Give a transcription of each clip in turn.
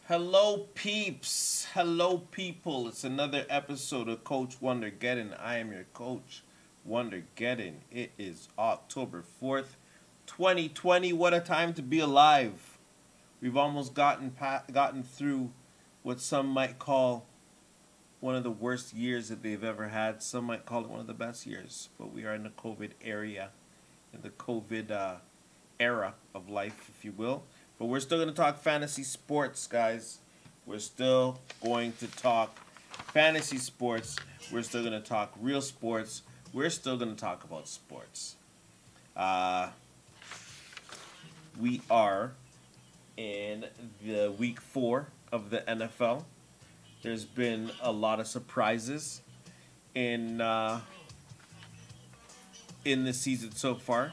Hello, peeps. Hello, people. It's another episode of Coach Wondergeddon. I am your coach, Wondergeddon. It is October 4th, 2020. What a time to be alive. We've almost gotten through what some might call one of the worst years that they've ever had. Some might call it one of the best years. But we are in the COVID area, in the COVID era of life, if you will. But we're still going to talk fantasy sports, guys. We're still going to talk fantasy sports. We're still going to talk real sports. We're still going to talk about sports. We are in the week 4 of the NFL. There's been a lot of surprises in the season so far.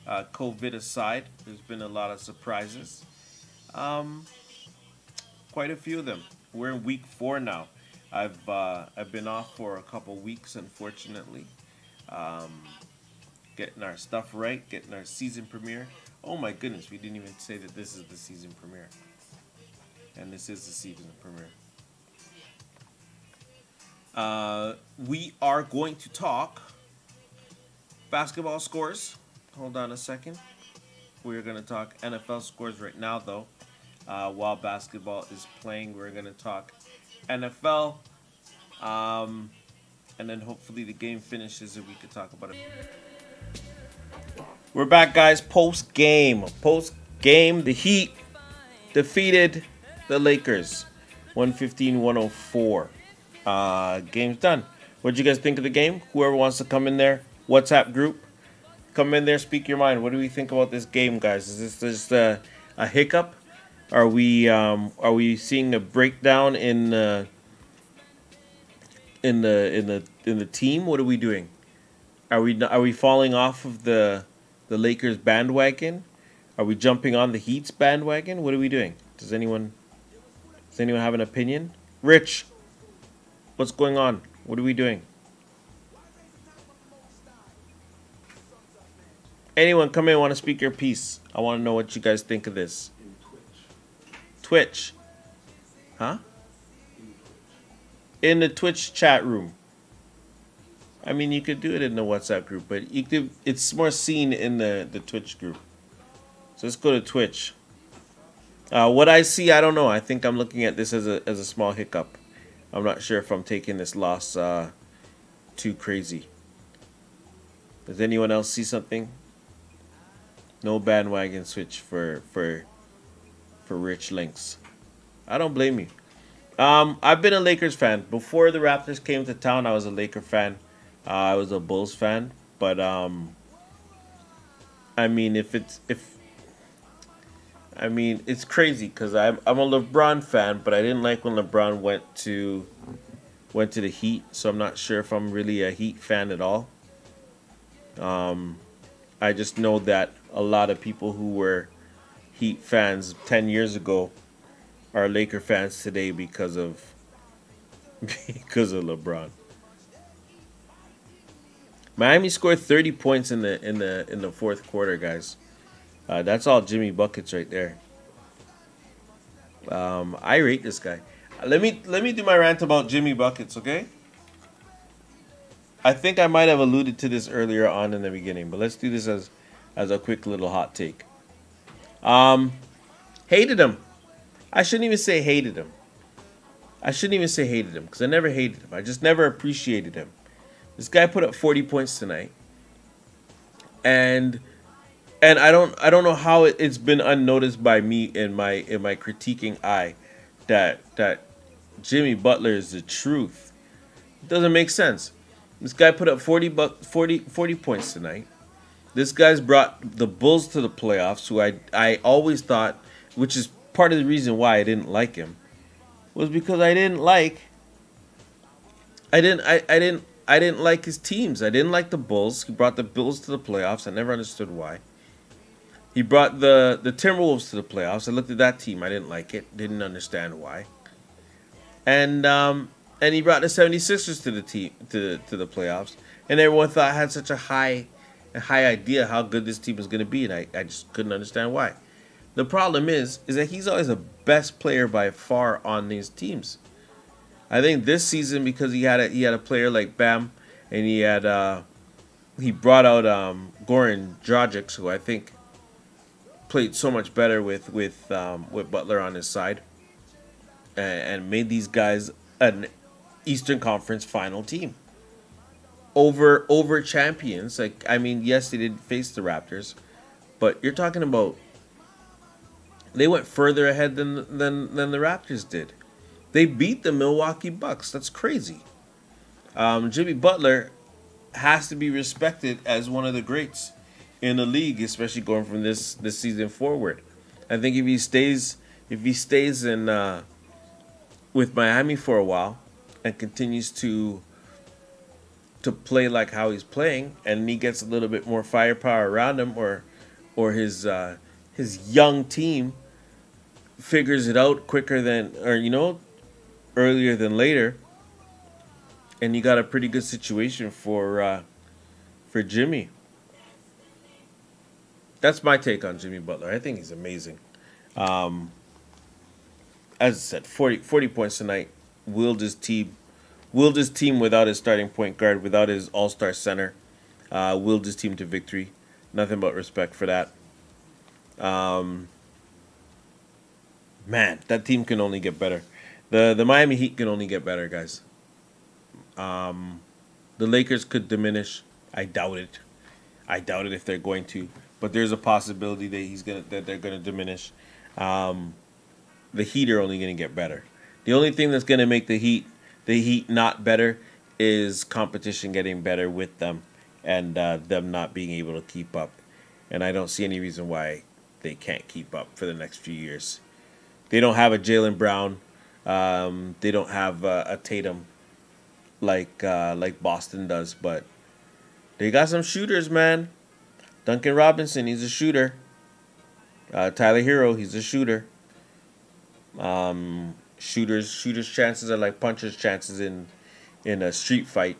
COVID aside, there's been a lot of surprises. Quite a few of them. We're in week 4 now. I've been off for a couple weeks, unfortunately. Getting our stuff right, getting our season premiere. Oh my goodness, we didn't even say that this is the season premiere. And this is the season premiere. We are going to talk basketball scores. Hold on a second. We're going to talk NFL scores right now, though. While basketball is playing, we're going to talk NFL. And then hopefully the game finishes and we can talk about it. We're back, guys. Post-game. Post-game, the Heat defeated the Lakers. 115-104. Game's done. What did you guys think of the game? Whoever wants to come in there, WhatsApp group. Come in there, speak your mind. What do we think about this game, guys? Is this just a hiccup? Are we seeing a breakdown in the team? What are we doing? Are we falling off of the Lakers bandwagon? Are we jumping on the Heat's bandwagon? What are we doing? Does anyone have an opinion? Rich, what's going on? What are we doing? Anyone come in, want to speak your piece? I want to know what you guys think of this. Twitch. Huh? In the Twitch chat room. I mean, you could do it in the WhatsApp group, but it's more seen in the Twitch group. So let's go to Twitch. What I see, I don't know. I think I'm looking at this as a small hiccup. I'm not sure if I'm taking this loss too crazy. Does anyone else see something? No bandwagon switch for Rich Links. I don't blame you. I've been a Lakers fan. Before the Raptors came to town, I was a Laker fan. I was a Bulls fan. But I mean, it's crazy because I'm a LeBron fan, but I didn't like when LeBron went to the Heat, so I'm not sure if I'm really a Heat fan at all. I just know that a lot of people who were Heat fans 10 years ago are Laker fans today because of LeBron. Miami scored 30 points in the fourth quarter, guys. That's all Jimmy buckets right there. I rate this guy. Let me do my rant about Jimmy buckets, okay? I think I might have alluded to this earlier on in the beginning, but let's do this as a quick little hot take. Hated him. I shouldn't even say hated him. I shouldn't even say hated him because I never hated him. I just never appreciated him. This guy put up 40 points tonight, and I don't know how it's been unnoticed by me in my critiquing eye that Jimmy Butler is the truth. It doesn't make sense. This guy put up 40 points tonight. This guy's brought the Bulls to the playoffs, who I always thought, which is part of the reason why I didn't like him, was because I didn't like his teams. I didn't like the Bulls. He brought the Bulls to the playoffs. I never understood why. He brought the Timberwolves to the playoffs. I looked at that team. I didn't like it. Didn't understand why. And he brought the 76ers to the the playoffs. And everyone thought I had such a high idea how good this team was going to be, and I just couldn't understand why. The problem is that he's always the best player by far on these teams. I think this season, because he had a player like Bam, and he brought out Goran Dragic, who I think played so much better with Butler on his side, and made these guys an Eastern Conference Final team over champions. Like, I mean, yes, they did face the Raptors, but you're talking about they went further ahead than the Raptors did. They beat the Milwaukee Bucks. That's crazy. Jimmy Butler has to be respected as one of the greats in the league, especially going from this season forward. I think if he stays in with Miami for a while and continues to play like how he's playing, and he gets a little bit more firepower around him, or his young team figures it out quicker than, or earlier than later, and you got a pretty good situation for Jimmy. That's my take on Jimmy Butler. I think he's amazing. As I said, 40 points tonight. Willed his team without his starting point guard, without his all-star center. Willed his team to victory. Nothing but respect for that. Man, that team can only get better. The Miami Heat can only get better, guys. The Lakers could diminish. I doubt it. I doubt it if they're going to. But there's a possibility that they're gonna diminish. The Heat are only gonna get better. The only thing that's gonna make the Heat not better is competition getting better with them, and them not being able to keep up. And I don't see any reason why they can't keep up for the next few years. They don't have a Jaylen Brown. They don't have a Tatum like Boston does, but they got some shooters, man. Duncan Robinson, he's a shooter. Tyler Hero, he's a shooter. Shooters' chances are like punchers' chances in a street fight.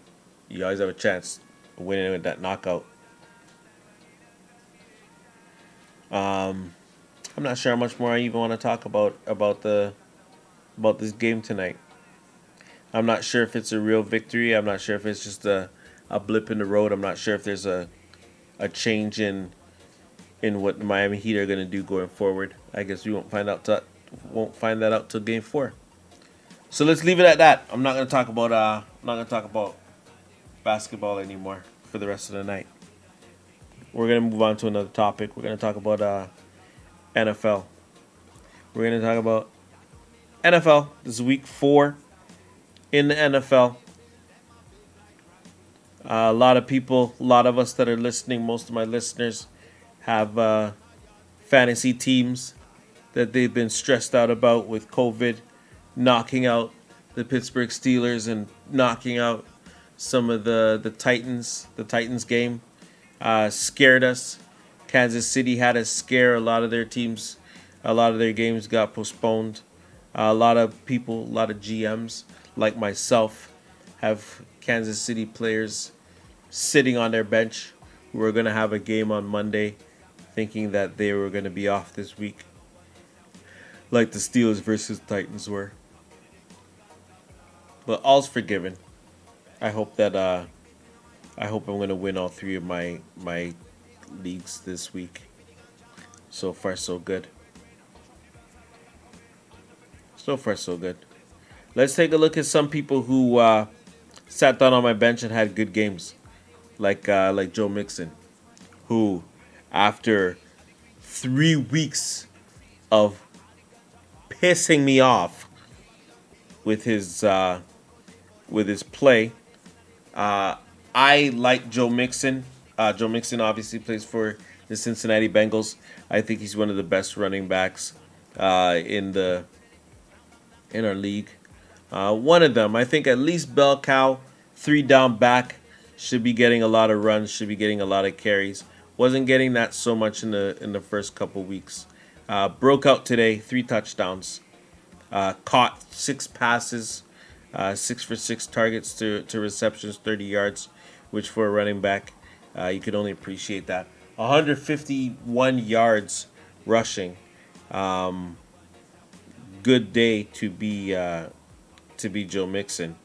You always have a chance of winning with that knockout. I'm not sure how much more I even want to talk about this game tonight. I'm not sure if it's a real victory. I'm not sure if it's just a blip in the road. I'm not sure if there's a change in what the Miami Heat are going to do going forward. I guess we won't find that out till Game 4. So let's leave it at that. I'm not going to talk about basketball anymore for the rest of the night. We're going to move on to another topic. We're going to talk about NFL. We're going to talk about NFL. This is week 4 in the NFL. A lot of people, a lot of us that are listening, most of my listeners have fantasy teams that they've been stressed out about with COVID knocking out the Pittsburgh Steelers and knocking out some of the Titans. The Titans game scared us. Kansas City had a scare. A lot of their teams, a lot of their games got postponed. A lot of people, a lot of GMs like myself have Kansas City players sitting on their bench who were going to have a game on Monday thinking that they were going to be off this week, like the Steelers versus Titans were. But all's forgiven. I hope I'm going to win all 3 of my leagues this week. So far, so good. So far, so good. Let's take a look at some people who sat down on my bench and had good games, like Joe Mixon, who, after 3 weeks of pissing me off with his play, I like Joe Mixon. Joe Mixon obviously plays for the Cincinnati Bengals. I think he's one of the best running backs in our league. One of them, I think at least bell cow, 3 down back, should be getting a lot of runs, should be getting a lot of carries. Wasn't getting that so much in the first couple weeks. Broke out today, 3 touchdowns. Caught 6 passes, 6 for 6 targets to receptions, 30 yards, which for a running back, you could only appreciate that. 151 yards rushing Good day to be Joe Mixon.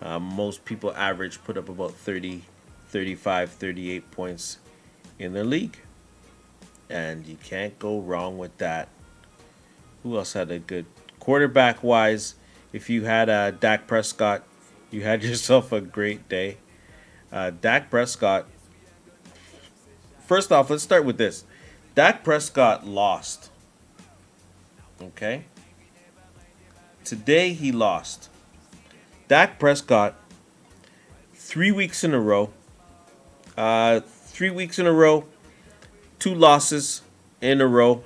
Most people average put up about 30, 35, 38 points in the league. And you can't go wrong with that. Who else had a good quarterback wise? If you had Dak Prescott, you had yourself a great day. Dak Prescott. First off, let's start with this. Dak Prescott lost. Okay? Today he lost. Dak Prescott, 3 weeks in a row. 3 weeks in a row. 2 losses in a row.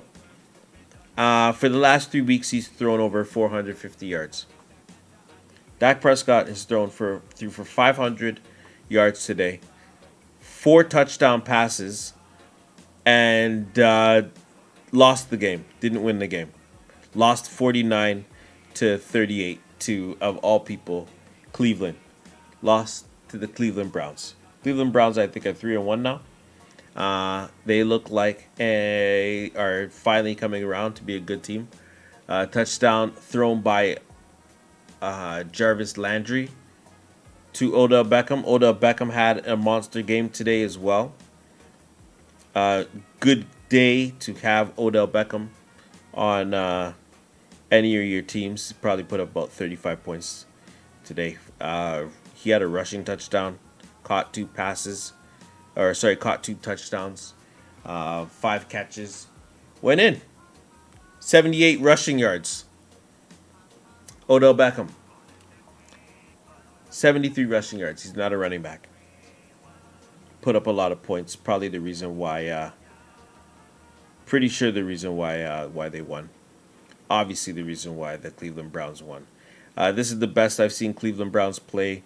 For the last 3 weeks, he's thrown over 450 yards. Dak Prescott has thrown for 500 yards today, 4 touchdown passes, and lost the game. Didn't win the game. Lost 49-38 to, of all people, Cleveland. Lost to the Cleveland Browns. Cleveland Browns, I think, are 3-1 now. They look like are finally coming around to be a good team. Touchdown thrown by Jarvis Landry to Odell Beckham. Odell Beckham had a monster game today as well. Good day to have Odell Beckham on any of your teams. He probably put up about 35 points today. He had a rushing touchdown, caught 2 passes. Caught 2 touchdowns, 5 catches, went in. 78 rushing yards. Odell Beckham, 73 rushing yards. He's not a running back. Put up a lot of points. Probably the reason why. Pretty sure the reason why they won. Obviously, the reason why the Cleveland Browns won. This is the best I've seen Cleveland Browns play,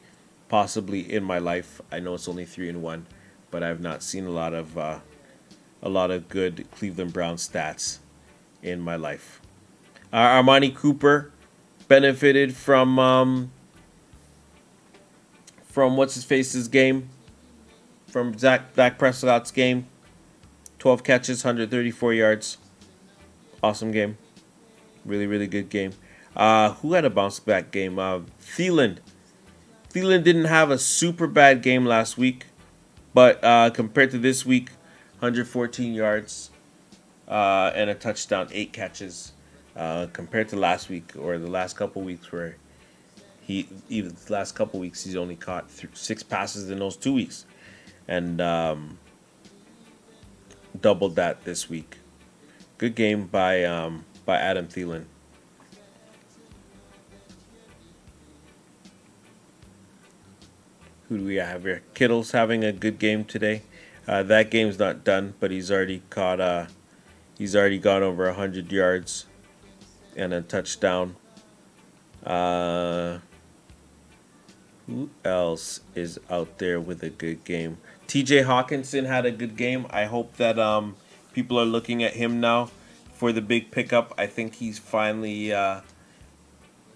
possibly in my life. I know it's only 3-1. But I've not seen a lot of good Cleveland Browns stats in my life. Armani Cooper benefited from what's his face's game, from Dak Prescott's game. 12 catches, 134 yards. Awesome game. Really, really good game. Who had a bounce back game? Thielen. Thielen didn't have a super bad game last week. But compared to this week, 114 yards and a touchdown, 8 catches. Compared to last week or the last couple weeks, where the last couple weeks he's only caught 6 passes in those 2 weeks, and doubled that this week. Good game by Adam Thielen. Who do we have here? Kittle's having a good game today. That game's not done, but he's already caught. He's already gone over 100 yards and a touchdown. Who else is out there with a good game? T.J. Hawkinson had a good game. I hope that people are looking at him now for the big pickup. I think he's finally. I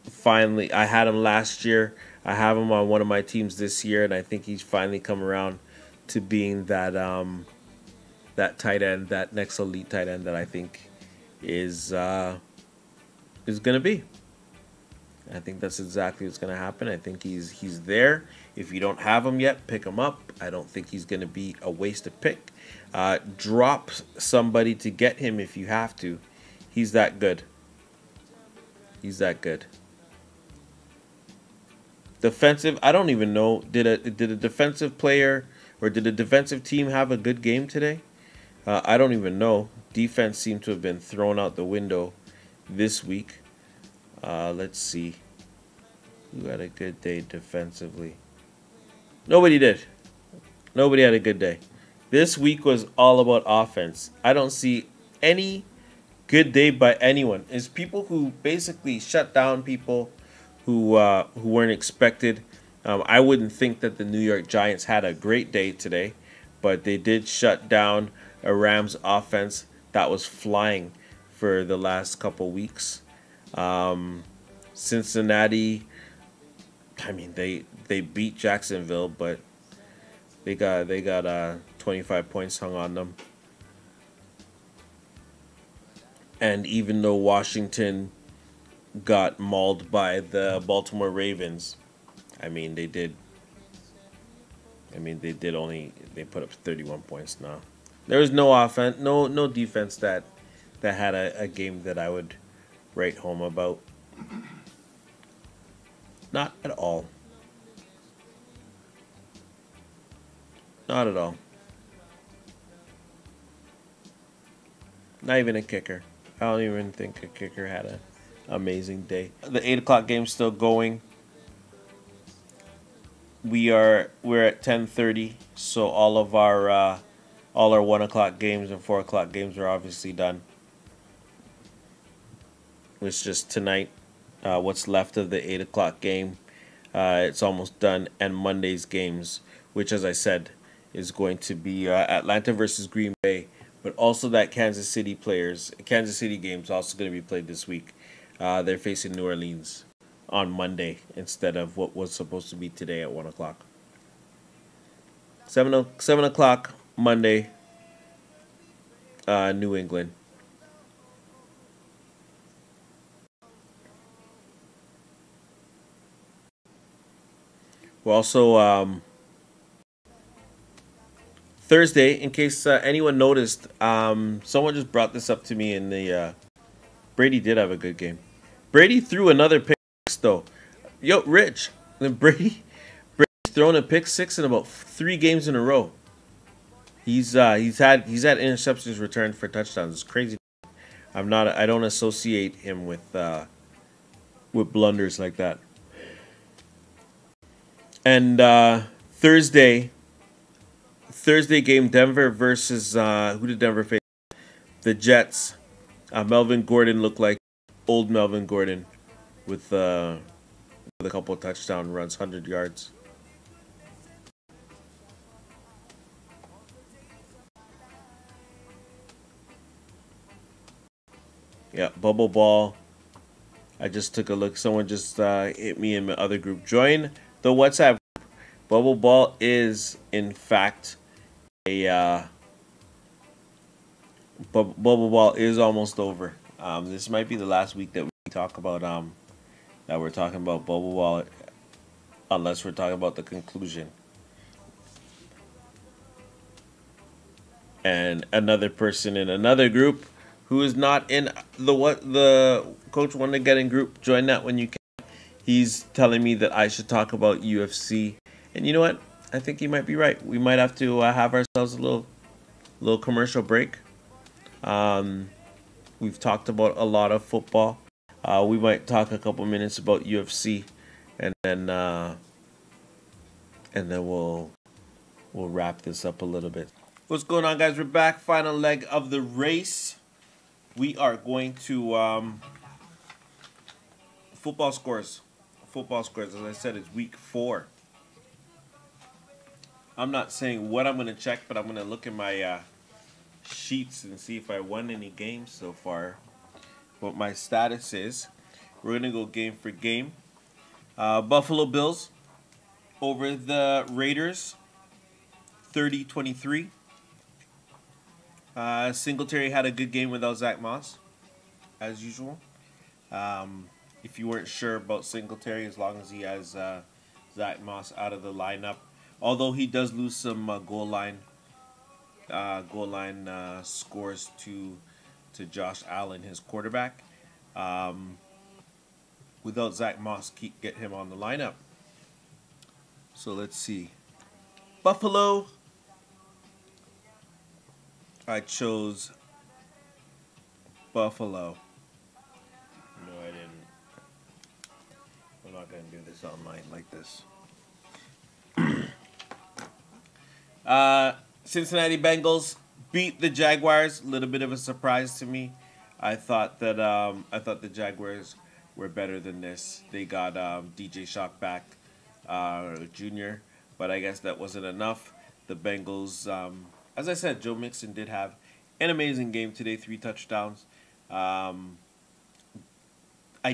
had him last year. I have him on one of my teams this year, and I think he's finally come around to being that that tight end, that next elite tight end that I think is going to be. I think that's exactly what's going to happen. I think he's there. If you don't have him yet, pick him up. I don't think he's going to be a wasted pick. Drop somebody to get him if you have to. He's that good. He's that good. Defensive, I don't even know. Did a defensive player or did a defensive team have a good game today? I don't even know. Defense seemed to have been thrown out the window this week. Let's see. Who had a good day defensively? Nobody did. Nobody had a good day. This week was all about offense. I don't see any good day by anyone. It's people who basically shut down people who weren't expected. I wouldn't think that the New York Giants had a great day today, but they did shut down a Rams offense that was flying for the last couple weeks. Cincinnati, I mean, they beat Jacksonville, but they got 25 points hung on them. And even though Washington got mauled by the Baltimore Ravens, I mean they did. They put up 31 points now. There was no offense, no defense that had a game that I would write home about. Not at all. Not at all. Not even a kicker. I don't even think a kicker had an amazing day. The 8 o'clock game's still going. We're at 10:30, so all our 1 o'clock games and 4 o'clock games are obviously done. It's just tonight. What's left of the 8 o'clock game, it's almost done, and Monday's games, which, as I said, is going to be Atlanta versus Green Bay, but also that Kansas City game is also going to be played this week. They're facing New Orleans on Monday instead of what was supposed to be today at 1 o'clock. 7 o'clock Monday, New England. We're also Thursday, in case anyone noticed, someone just brought this up to me in the Brady did have a good game. Brady threw another pick six, though. Yo, Rich, Brady's thrown a pick six in about 3 games in a row. He's had interceptions returned for touchdowns. It's crazy. I don't associate him with blunders like that. And Thursday game, Denver versus who did Denver face? The Jets. Melvin Gordon looked like old Melvin Gordon with a couple of touchdown runs, 100 yards. Yeah, bubble ball. I just took a look. Someone just hit me in my other group. Join the WhatsApp group. Bubble ball is, in fact, bubble ball is almost over. This might be the last week that we talk about that we're talking about bubble ball, unless we're talking about the conclusion. And another person in another group who is not in the Coach Wondergeddon group, join that when you can. He's telling me that I should talk about UFC, and you know what? I think he might be right. We might have to have ourselves a little commercial break. We've talked about a lot of football. We might talk a couple minutes about UFC, and then we'll wrap this up a little bit. What's going on, guys? We're back. Final leg of the race. We are going to football scores. Football scores. As I said, it's week 4. I'm not saying what I'm going to check, but I'm going to look at my sheets and see if I won any games so far. What my status is. We're going to go game for game. Buffalo Bills over the Raiders, 30-23. Singletary had a good game without Zach Moss, as usual. If you weren't sure about Singletary, as long as he has Zach Moss out of the lineup, although he does lose some goal line scores to Josh Allen, his quarterback. Without Zach Moss, get him on the lineup. So let's see. Buffalo. I chose Buffalo. No, I didn't. I'm not going to do this online like this. Cincinnati Bengals beat the Jaguars. A little bit of a surprise to me. I thought the Jaguars were better than this. They got DJ Shock back, Jr., but I guess that wasn't enough. The Bengals, as I said, Joe Mixon did have an amazing game today, 3 touchdowns. I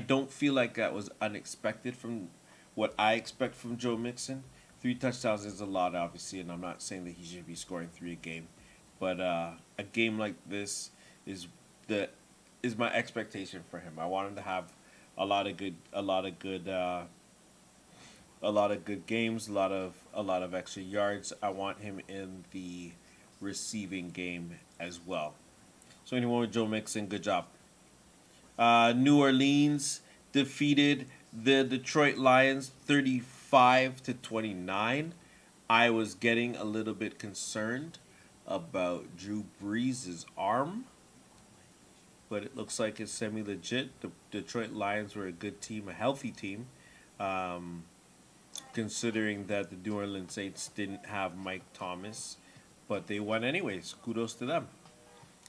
don't feel like that was unexpected from what I expect from Joe Mixon. 3 touchdowns is a lot, obviously, and I'm not saying that he should be scoring 3 a game. But a game like this is is my expectation for him. I want him to have a lot of good games, a lot of extra yards. I want him in the receiving game as well. So anyone with Joe Mixon, good job. New Orleans defeated the Detroit Lions 35-29. I was getting a little bit concerned about Drew Brees' arm, but it looks like it's semi-legit. The Detroit Lions were a good team, a healthy team, considering that the New Orleans Saints didn't have Mike Thomas, but they won anyways. Kudos to them.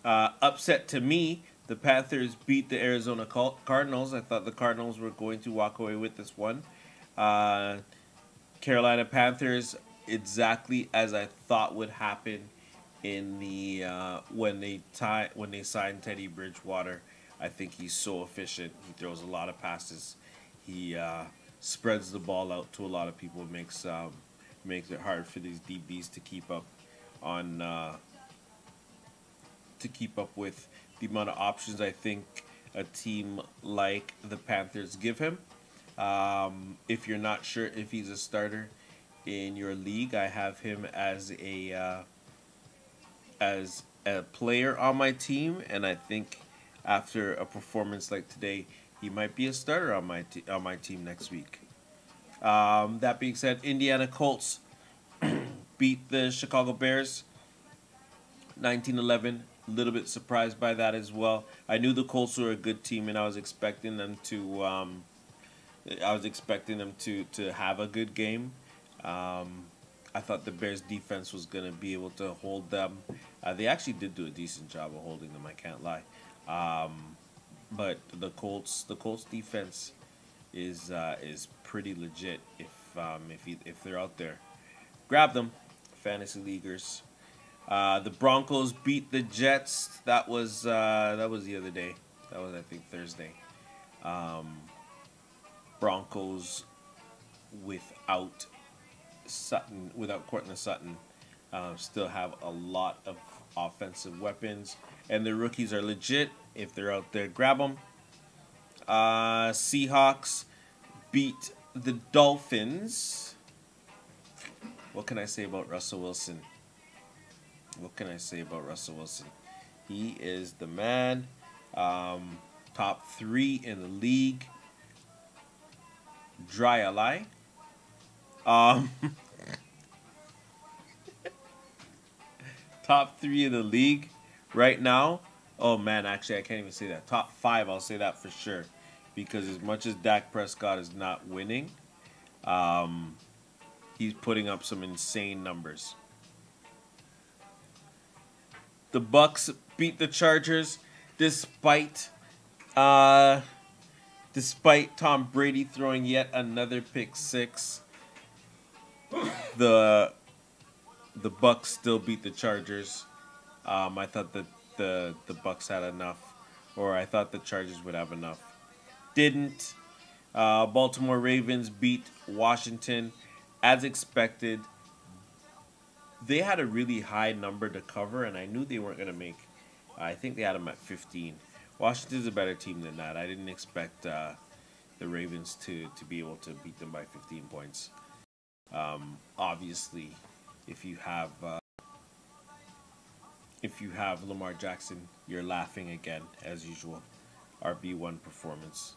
Upset to me, the Panthers beat the Arizona Cardinals. I thought the Cardinals were going to walk away with this one. Carolina Panthers, exactly as I thought would happen in the when they signed Teddy Bridgewater. I think he's so efficient. He throws a lot of passes. He spreads the ball out to a lot of people. Makes it hard for these DBs to keep up with the amount of options I think a team like the Panthers give him. If you're not sure if he's a starter in your league, I have him as a player on my team, and I think after a performance like today, he might be a starter on my team next week. That being said, Indiana Colts beat the Chicago Bears 19-11. A little bit surprised by that as well. I knew the Colts were a good team, and I was expecting them to have a good game. I thought the Bears defense was going to be able to hold them. They actually did do a decent job of holding them, I can't lie. But the Colts defense is pretty legit. If they're out there, grab them, fantasy leaguers. The Broncos beat the Jets. That was the other day. That was, I think, Thursday. Broncos without Courtland Sutton, still have a lot of offensive weapons, and the rookies are legit. If they're out there, grab them. Seahawks beat the Dolphins. What can I say about Russell Wilson? He is the man. Top 3 in the league. Dry a lie. Top 3 in the league right now. Oh man, actually I can't even say that. Top 5, I'll say that for sure. Because as much as Dak Prescott is not winning, he's putting up some insane numbers. The Bucks beat the Chargers despite Tom Brady throwing yet another pick 6. The Bucks still beat the Chargers. I thought that the Bucks had enough, or I thought the Chargers would have enough. Didn't. Baltimore Ravens beat Washington as expected. They had a really high number to cover, and I knew they weren't going to make. I think they had them at 15. Washington's a better team than that. I didn't expect the Ravens to be able to beat them by 15 points. Obviously, if you have Lamar Jackson, you're laughing again as usual. RB1 performance.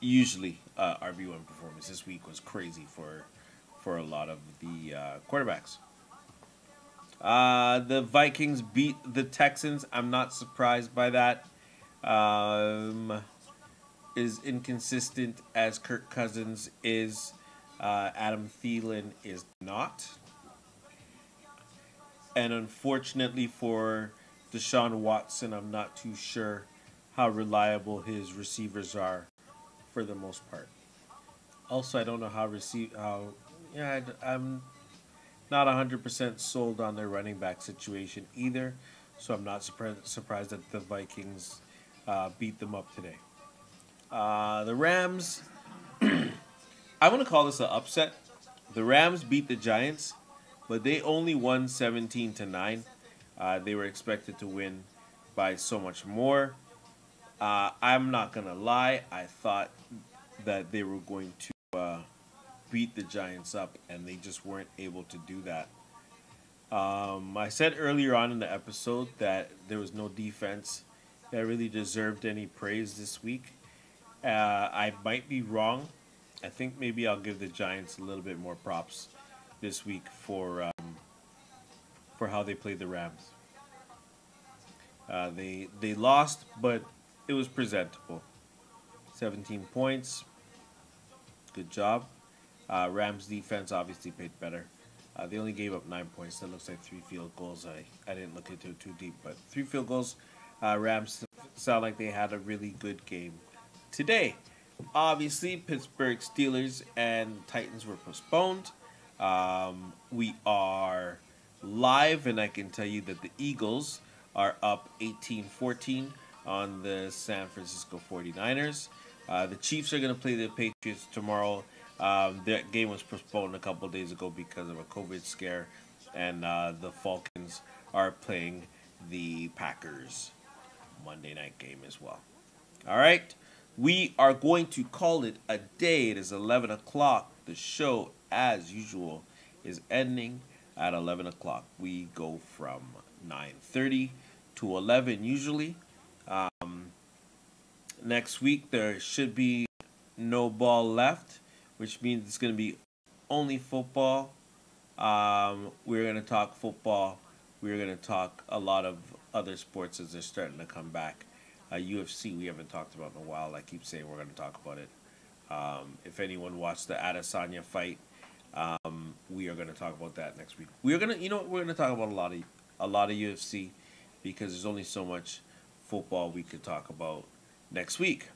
Usually, RB1 performance this week was crazy for a lot of the quarterbacks. The Vikings beat the Texans. I'm not surprised by that. Is inconsistent as Kirk Cousins is. Adam Thielen is not. And unfortunately for Deshaun Watson, I'm not too sure how reliable his receivers are for the most part. Also, I don't know I'm not 100% sold on their running back situation either, so I'm not surprised that the Vikings beat them up today. The Rams, I want to call this an upset. The Rams beat the Giants, but they only won 17-9. They were expected to win by so much more. I'm not going to lie. I thought that they were going to beat the Giants up, and they just weren't able to do that. I said earlier on in the episode that there was no defense that really deserved any praise this week. I might be wrong. I think maybe I'll give the Giants a little bit more props this week for how they played the Rams. They lost, but it was presentable. 17 points. Good job. Rams defense obviously played better. They only gave up 9 points. That looks like 3 field goals. I didn't look into it too deep, but 3 field goals. Rams sound like they had a really good game today. Obviously, Pittsburgh Steelers and Titans were postponed. We are live, and I can tell you that the Eagles are up 18-14 on the San Francisco 49ers. The Chiefs are going to play the Patriots tomorrow. That game was postponed a couple of days ago because of a COVID scare, and the Falcons are playing the Packers Monday night game as well. All right, we are going to call it a day. It is 11 o'clock. The show, as usual, is ending at 11 o'clock. We go from 9:30 to 11 usually. Next week, there should be no ball left, which means it's going to be only football. We're going to talk football. We're going to talk a lot of other sports as they're starting to come back. UFC, we haven't talked about in a while. I keep saying we're going to talk about it. If anyone watched the Adesanya fight, we are going to talk about that next week. We're going to, we're going to talk about a lot of UFC because there's only so much football we could talk about next week.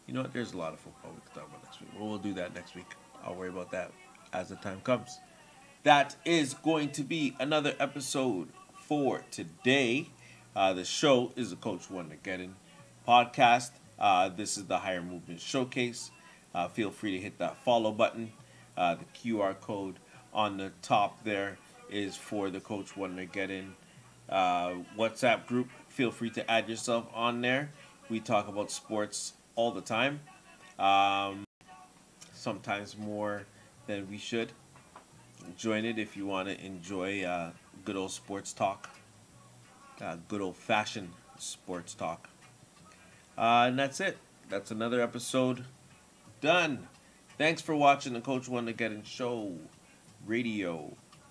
You know what? There's a lot of football we can talk about next week. Well, we'll do that next week. I'll worry about that as the time comes. That is going to be another episode for today. The show is the Coach Wondergeddon podcast. This is the Higher Movement Showcase. Feel free to hit that follow button. The QR code on the top there is for the Coach Wondergeddon WhatsApp group. Feel free to add yourself on there. We talk about sports all the time. Sometimes more than we should. Join it if you want to enjoy good old sports talk. Good old fashioned sports talk. And that's it. That's another episode done. Thanks for watching the Coach Wondergeddon Show radio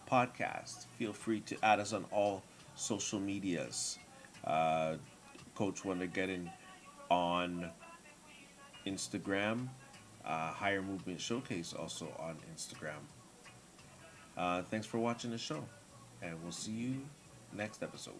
podcast. Feel free to add us on all social medias. Coach Wondergeddon on Instagram. Higher Movement Showcase also on Instagram. Thanks for watching the show, and we'll see you next episode.